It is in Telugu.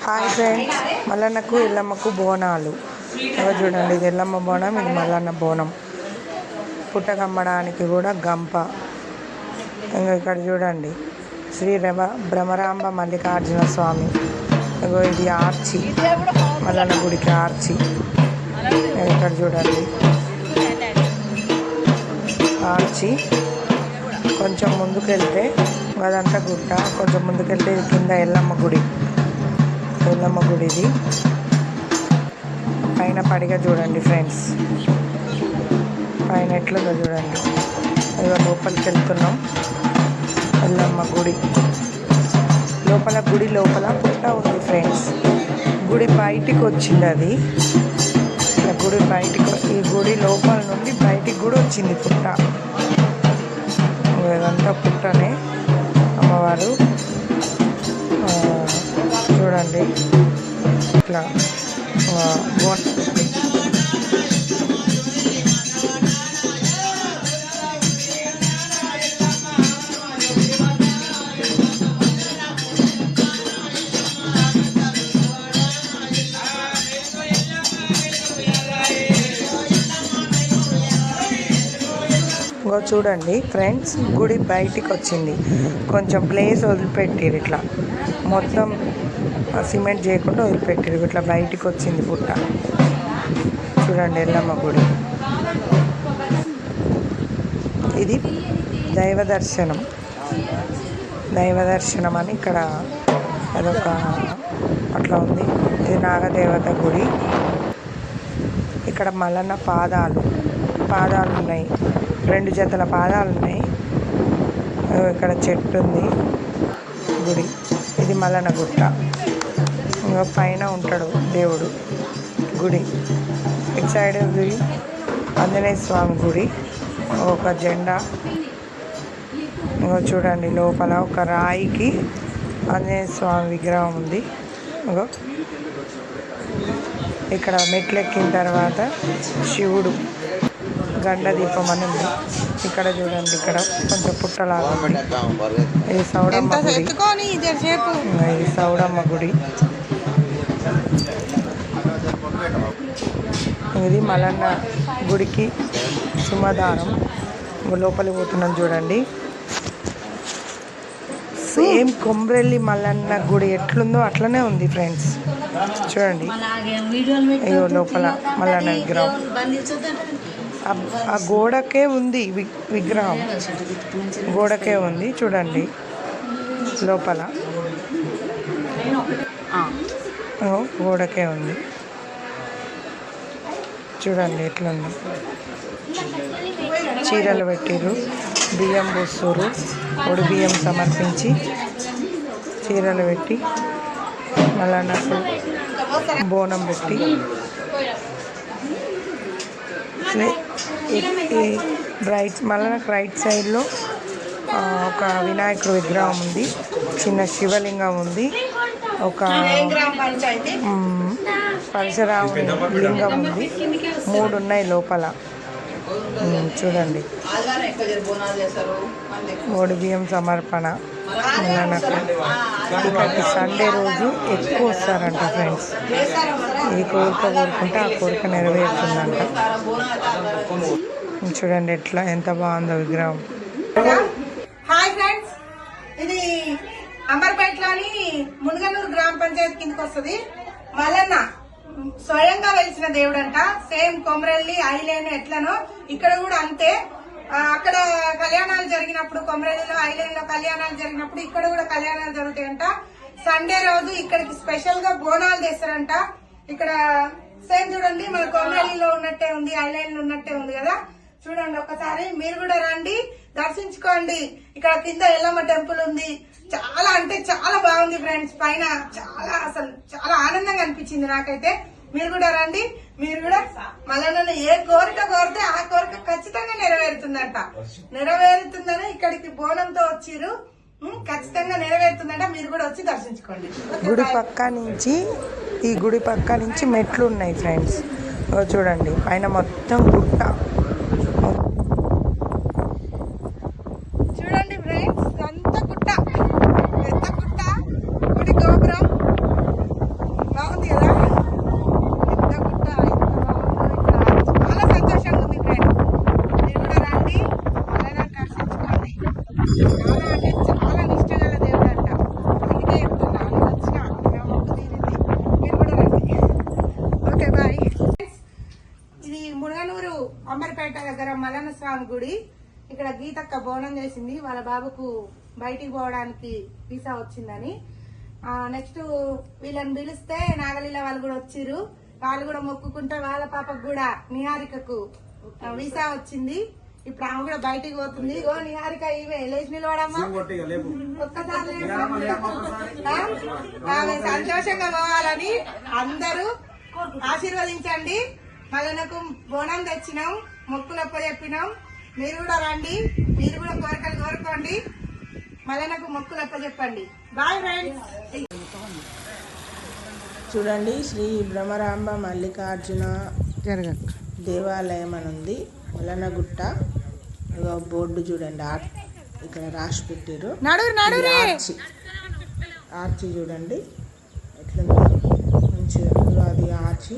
హాయ్ ఫ్రెండ్స్, మల్లన్నకు ఎల్లమ్మకు బోనాలు. చూడండి, ఇది ఎల్లమ్మ బోనం, ఇది మల్లన్న బోనం. పుట్టకమ్మడానికి కూడా గంప. ఇంకా ఇక్కడ చూడండి, శ్రీ భ్రమరాంబ మల్లికార్జున స్వామి. ఇగో ఇది ఆర్చి, మల్లన్న గుడికి ఆర్చి. ఇక్కడ చూడండి ఆర్చి. కొంచెం ముందుకు వెళ్తే అదంతా గుట్ట, కొంచెం ముందుకెళ్తే కింద ఎల్లమ్మ గుడి. ఎల్లమ్మ గుడిది పైన పడిగ చూడండి ఫ్రెండ్స్, పైన ఎట్లుందో చూడండి. ఇక లోపలికి వెళ్తున్నాం. ఎల్లమ్మ గుడి లోపల, గుడి లోపల పుట్ట ఉంది ఫ్రెండ్స్. గుడి బయటికి వచ్చింది అది. ఇట్లా గుడి బయటికి, ఈ గుడి లోపల నుండి బయటికి కూడా వచ్చింది పుట్ట. ఇదంతా పుట్టనే అమ్మవారు. చూడండి ఇట్లా చూడండి ఫ్రెండ్స్, గుడి బయటికి వచ్చింది. కొంచెం ప్లేస్ వదిలిపెట్టిరు, ఇట్లా మొత్తం సిమెంట్ చేయకుండా వదిలిపెట్టిరు. ఇట్లా బయటికి వచ్చింది పుట్ట. చూడండి ఎల్లమ్మ గుడి. ఇది దైవ దర్శనం, దైవ దర్శనం అని ఇక్కడ అదొక అట్లా ఉంది. ఇది నాగదేవత గుడి. ఇక్కడ మల్లన్న పాదాలు ఉన్నాయి, 2 జతల పాదాలు ఉన్నాయి. ఇక్కడ చెట్టు ఉంది. గుడి ఇది మల్లన్న గుట్ట. పైన ఉంటాడు దేవుడు. గుడి ఇటు సైడ్ ఆంజనేయ స్వామి గుడి. ఒక జెండా. చూడండి లోపల ఒక రాయికి ఆంజనేయ స్వామి విగ్రహం ఉంది. ఇక్కడ మెట్లు ఎక్కిన తర్వాత శివుడు గండ దీపం అని ఉంది. ఇక్కడ చూడండి, ఇక్కడ కొంచెం పుట్టలాగా ఉంది. ఇది సౌడమ్మ గుడి. ఇది సౌడమ్మ గుడి. ఇది మల్లన్న గుడికి సుమదారం. లోపలికి పోతున్నాం చూడండి. సేమ్ కొమ్రెల్లి మల్లన్న గుడి ఎట్లుందో అట్లనే ఉంది ఫ్రెండ్స్. చూడండి అయ్యో లోపల మల్లన్న విగ్రహం. ఆ గోడకే ఉంది విగ్రహం, గోడకే ఉంది. చూడండి లోపల గోడకే ఉంది. చూడండి ఎట్లుంది. చీరలు పెట్టిరు, బియ్యం పోస్తురు. పొడి బియ్యం సమర్పించి చీరలు పెట్టి మల్లన్నకు బోనం పెట్టి మల్లన్నకు రైట్ సైడ్లో ఒక వినాయకుడు విగ్రహం ఉంది, చిన్న శివలింగం ఉంది, ఒక పరశురాముని లింగం ఉంది. 3 ఉన్నాయి లోపల. చూడండి ఓడి బియ్యం సమర్పణ మల్లన్నకు. ఇక్కడికి సండే రోజు ఎక్కువ వస్తారంట ఫ్రెండ్స్. ఈ కోరిక కోరుకుంటే ఆ కోరిక నెరవేరుతుందంట. చూడండి ఎట్లా ఎంత బాగుందో విగ్రహం. హాయ్ ఫ్రెండ్స్, ఇది అంబర్పేటలోని మునగనూరు గ్రామ పంచాయతీ కిందకి వస్తుంది. మల్లన్న స్వయంగా వెలిసిన దేవుడు అంట. సేమ్ కొమరెల్లి ఐలేను ఎట్లనో ఇక్కడ కూడా అంతే. అక్కడ కళ్యాణాలు జరిగినప్పుడు, కొమరెల్లిలో ఐలేన్ లో కళ్యాణాలు జరిగినప్పుడు ఇక్కడ కూడా కళ్యాణాలు జరుగుతాయంట. సండే రోజు ఇక్కడికి స్పెషల్ గా బోనాలు చేస్తారంట. ఇక్కడ సేమ్ చూడండి, మన కొమరెల్లిలో ఉన్నట్టే ఉంది, ఐలైన్ లో ఉన్నట్టే ఉంది కదా. చూడండి ఒకసారి మీరు కూడా రండి, దర్శించుకోండి. ఇక్కడ కింద ఎల్లమ్మ టెంపుల్ ఉంది. చాలా అంటే చాలా బాగుంది ఫ్రెండ్స్. పైన అసలు చాలా ఆనందంగా అనిపించింది నాకైతే. మీరు కూడా రండి, మీరు కూడా మల్లన్న ఏ కోరిక కోరితే ఆ కోరిక ఖచ్చితంగా నెరవేరుతుందంట. నెరవేరుతుందని ఇక్కడికి బోనంతో వచ్చిర్రు. ఖచ్చితంగా నెరవేరుతుందంట. మీరు కూడా వచ్చి దర్శించుకోండి. గుడి పక్క నుంచి, ఈ గుడి పక్క నుంచి మెట్లు ఉన్నాయి ఫ్రెండ్స్. చూడండి పైన మొత్తం గుట్ట. చూడండి ఫ్రెండ్స్, అంత గుట్ట, పెద్ద గుట్ట, గుడి గోపురం. గుడి. ఇక్కడ గీతక్క బోనం చేసింది వాళ్ళ బాబుకు బయటికి పోవడానికి వీసా వచ్చిందని. నెక్స్ట్ వీళ్ళని పిలిస్తే నాగలీల వాళ్ళు కూడా వచ్చిర్రు. వాళ్ళు కూడా మొక్కుకుంటే వాళ్ళ పాపకు కూడా నిహారికకు వీసా వచ్చింది. ఇప్పుడు ఆమె కూడా బయటికి పోతుంది. ఓ నిహారిక ఇవే లేచి నిలవడమ్మా ఒక్కసారి. ఆమె సంతోషంగా పోవాలని అందరూ ఆశీర్వదించండి. మళ్ళీ బోనం తెచ్చినాం, మొక్కులప్ప చెప్పినాం. మీరు కూడా రండి, మీరు కూడా కోరికలు కోరుకోండి. మళ్ళీ నాకు మొక్కులప్ప చెప్పండి. Bye friends. చూడండి, శ్రీ భ్రమరాంబ మల్లికార్జున దేవాలయం అని ఉంది, మల్లనగుట్ట. బోర్డు చూడండి, ఇక్కడ రాసి పెట్టారు. ఆర్చి చూడండి ఎట్లుంది, మంచిగా అది ఆర్చి.